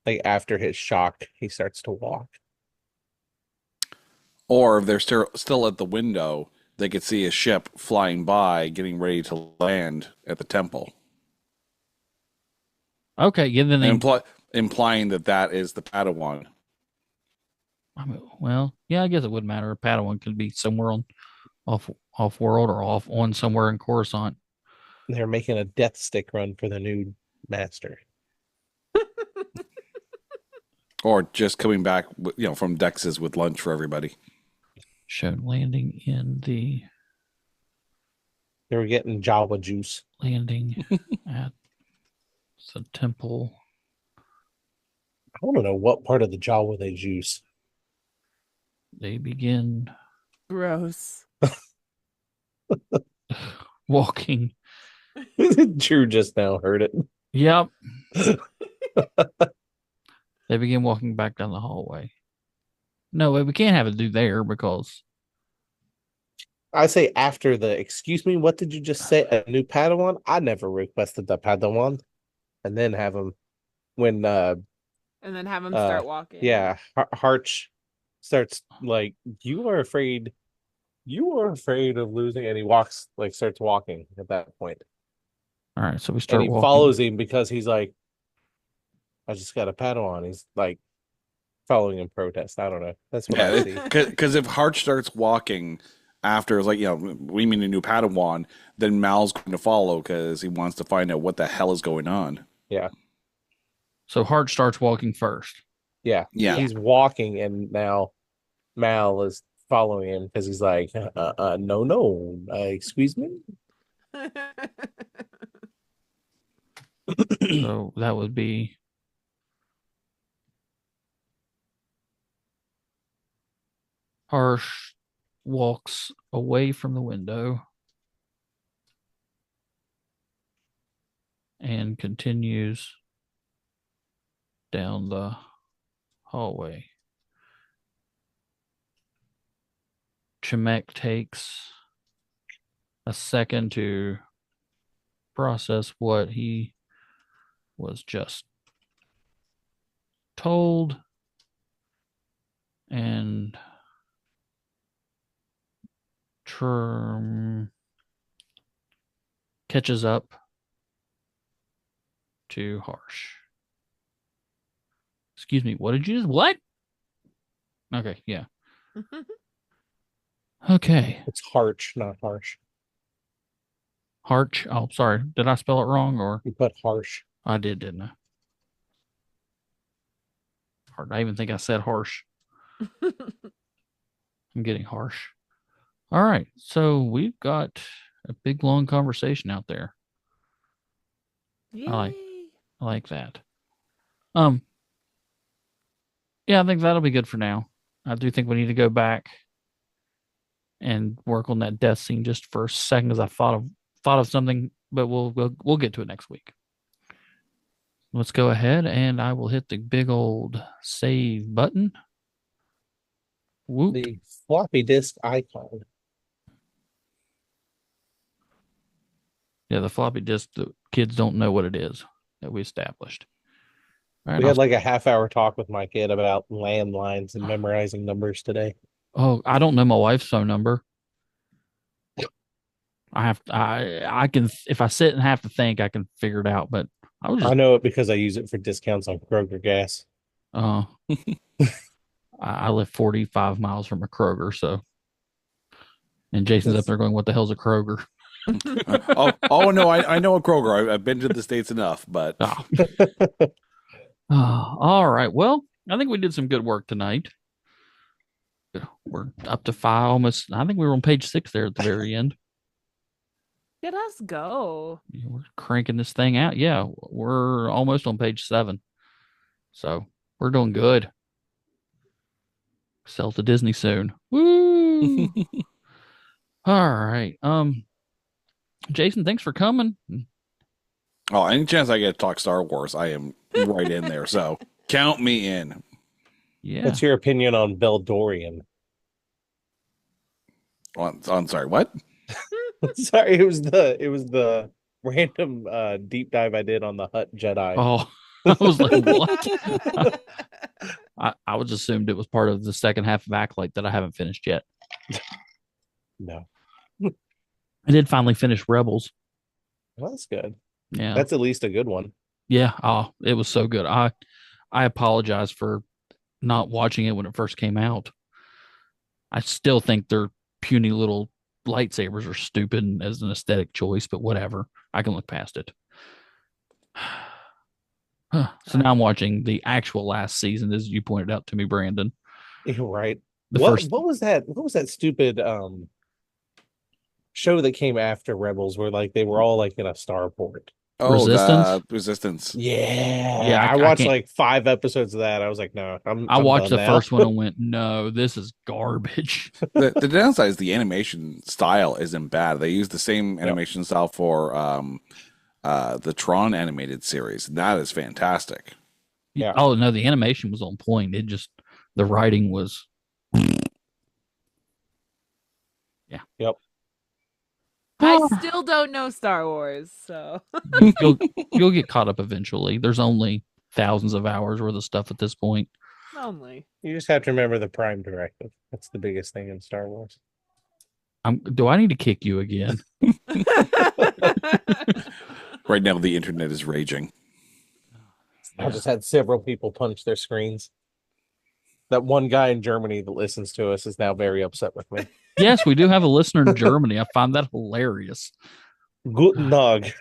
Like after his shock, he starts to walk. Or if they're still at the window, they could see a ship flying by, getting ready to land at the temple. Okay, yeah, then they. Implying that is the Padawan. I mean, well, yeah, I guess it wouldn't matter. A Padawan could be somewhere on off world or off on somewhere in Coruscant. They're making a death stick run for the new master. Or just coming back, from Dex's with lunch for everybody. Showed landing in the. They were getting Java juice. Landing at the temple. I want to know what part of the Java they juice. They begin Gross. walking. Drew just now heard it. Yep. They begin walking back down the hallway. No, we can't have it do there because I say after the, excuse me, what did you just say? A new Padawan? I never requested the Padawan. And then have him when And then have him start walking. yeah, Harch starts like, you are afraid of losing, and he walks, like starts walking at that point. all right, so we And start he walking. follows him because he's like, I just got a Padawan. He's like following in protest. I don't know. That's what I see. Because if Hart starts walking after, like, we mean a new Padawan, then Mal's going to follow because he wants to find out what the hell is going on. Yeah. So Hart starts walking first. Yeah. Yeah. He's walking, and now Mal is following him because he's like, no, excuse me. So that would be Harsh walks away from the window and continues down the hallway. Chimek takes a second to process what he was just told and catches up to Harsh. Excuse me, what did you just, what? Okay, yeah. Okay. It's Harch, not Harsh. Harch. Oh, sorry. Did I spell it wrong or? You put Harsh. I did, didn't I? I even think I said harsh. I'm getting harsh. All right. So we've got a big, long conversation out there. Yay. I like that. Yeah, I think that'll be good for now. I do think we need to go back and work on that death scene just for a second because I thought of something, but we'll get to it next week. Let's go ahead and I will hit the big old save button. Whoop. The floppy disk icon. Yeah, the floppy disk, the kids don't know what it is that we established. All right, We had like a half-hour talk with my kid about landlines and memorizing numbers today. Oh, I don't know my wife's phone number. I can, if I sit and have to think, I can figure it out, but I know it because I use it for discounts on Kroger gas. I live 45 miles from a Kroger, so. And Jason's up there going, what the hell's a Kroger? oh no, I know a Kroger. I've been to the States enough, but. All right. Well, I think we did some good work tonight. We're up to 5 almost. I think we were on page 6 there at the very end. Let us go. We're cranking this thing out. Yeah, we're almost on page 7. So we're doing good. Sell to Disney soon. Woo! All right. Jason, thanks for coming. Oh, any chance I get to talk Star Wars, I am right in there. So count me in. Yeah. What's your opinion on Beldorian? On sorry, what? Sorry, it was the random deep dive I did on the Hutt Jedi. Oh, I was like, what? I was assumed it was part of the second half of Acolyte that I haven't finished yet. No. I did finally finish Rebels. Well, that's good. Yeah. That's at least a good one. Yeah. Oh, it was so good. I apologize for not watching it when it first came out. I still think their puny little lightsabers are stupid as an aesthetic choice, but whatever. I can look past it. So now I'm watching the actual last season, as you pointed out to me, Brandon. You're right. What was that? What was that stupid show that came after Rebels where like they were all like in a starport? Oh, Resistance? Resistance. Yeah. I watched like 5 episodes of that. I was like, no, I watched the now. first one and went, no, this is garbage. The downside is the animation style isn't bad. They use the same animation style for the Tron animated series. That is fantastic. Yeah. Oh no, the animation was on point. It just the writing was. Yeah. Yep. I still don't know Star Wars, so You'll get caught up eventually. There's only thousands of hours worth of stuff at this point. only. You just have to remember the Prime Directive. That's the biggest thing in Star Wars. Do I need to kick you again? Right now, the internet is raging. I just had several people punch their screens. That one guy in Germany that listens to us is now very upset with me. Yes, we do have a listener in Germany. I find that hilarious. Guten Tag.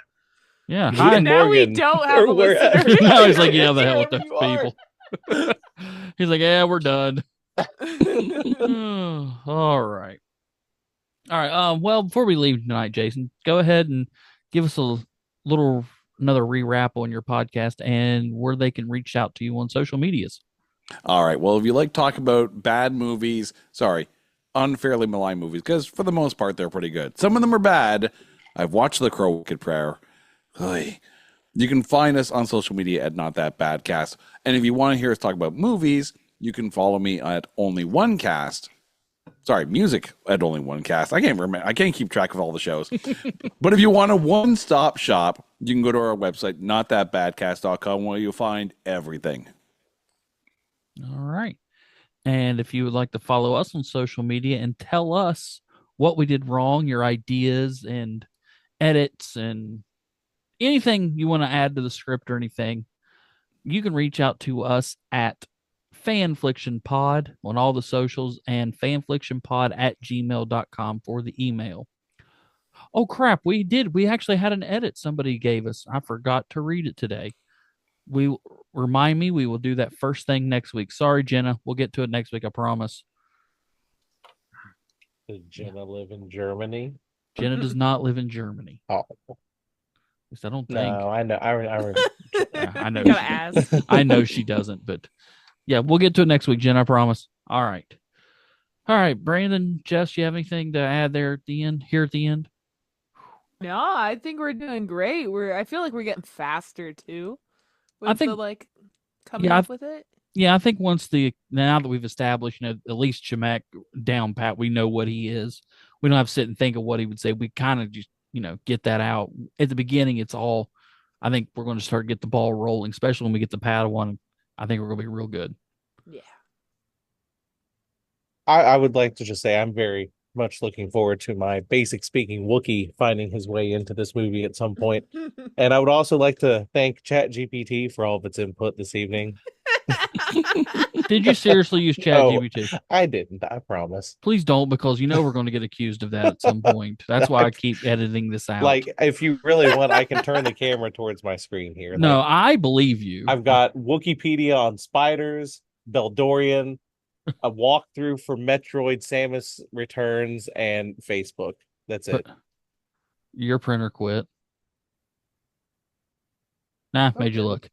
Yeah. Guten Hi. Now we Morgen. don't have Or a wherever. listener. Now he's like, yeah, the hell with Wherever those you are. people. He's like, yeah, we're done. All right. All right. Well, before we leave tonight, Jason, go ahead and give us a little another rewrap on your podcast and where they can reach out to you on social medias. All right. Well, if you like talk about bad movies, unfairly maligned movies, because for the most part, they're pretty good. Some of them are bad. I've watched The Crow Wicked Prayer. Oy. You can find us on social media at Not That Bad Cast. And if you want to hear us talk about movies, you can follow me at Only One Cast. Sorry, music at Only One Cast. I can't remember. I can't keep track of all the shows. But if you want a one-stop shop, you can go to our website, notthatbadcast.com, where you'll find everything. All right. And if you would like to follow us on social media and tell us what we did wrong, your ideas and edits and anything you want to add to the script or anything, you can reach out to us at fanflictionpod on all the socials and fanflictionpod@gmail.com for the email. Oh crap, we actually had an edit somebody gave us. I forgot to read it today. We will do that first thing next week. Sorry, Jenna. We'll get to it next week, I promise. Does Jenna live in Germany? Jenna does not live in Germany. Oh. At least I don't think. No, I know. Yeah, I know. You gotta ask. I know she doesn't, but yeah, we'll get to it next week, Jen. I promise. All right. All right, Brandon, Jess, you have anything to add there at the end? Here at the end? No, I think we're doing great. I feel like we're getting faster too. I think coming up with it. Yeah, I think now that we've established, at least Shemek down pat, we know what he is. We don't have to sit and think of what he would say. We kind of just, get that out. At the beginning, it's all, I think we're going to start get the ball rolling, especially when we get the padawan. I think we're going to be real good. Yeah. I would like to just say I'm very much looking forward to my basic speaking Wookiee finding his way into this movie at some point. And I would also like to thank ChatGPT for all of its input this evening. Did you seriously use ChatGPT? No, I didn't. I promise. Please don't, because we're going to get accused of that at some point. That's why I keep editing this out. Like, if you really want, I can turn the camera towards my screen here. No, I believe you. I've got Wikipedia on spiders, Beldorian, a walkthrough for Metroid Samus Returns, and Facebook. That's it. Your printer quit. Nah, made you look.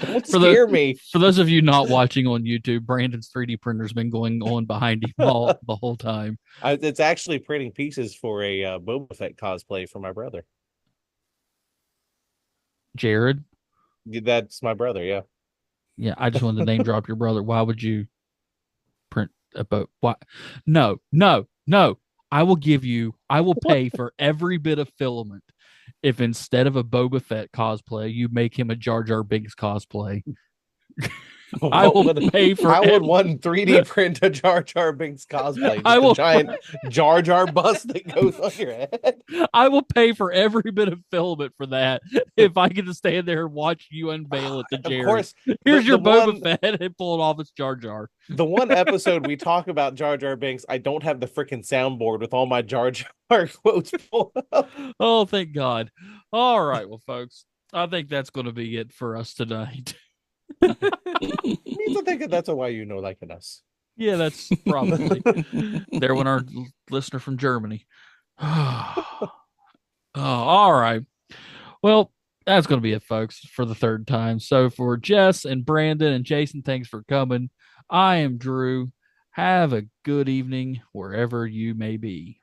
Don't scare me. For those of you not watching on YouTube, Brandon's 3D printer's been going on behind him the whole time. It's actually printing pieces for a Boba Fett cosplay for my brother. Jared? That's my brother, yeah. Yeah, I just wanted to name drop your brother. Why would you print a boat? Why? No. I will pay for every bit of filament if instead of a Boba Fett cosplay, you make him a Jar Jar Binks cosplay. I will pay for. I would one 3D print a Jar Jar Binks cosplay. A giant Jar Jar bust that goes on your head. I will pay for every bit of filament for that if I get to stand there and watch you unveil it to Jerry. Of course, here's your Boba Fett and pull it off its Jar Jar. The one episode we talk about Jar Jar Binks, I don't have the freaking soundboard with all my Jar Jar quotes pulled up. Oh, thank God. All right, well, folks, I think that's going to be it for us tonight. I think that's why liking us. Yeah, that's probably there when our listener from Germany. Oh, all right. Well, that's going to be it, folks, for the third time. So for Jess and Brandon and Jason, thanks for coming. I am Drew. Have a good evening wherever you may be.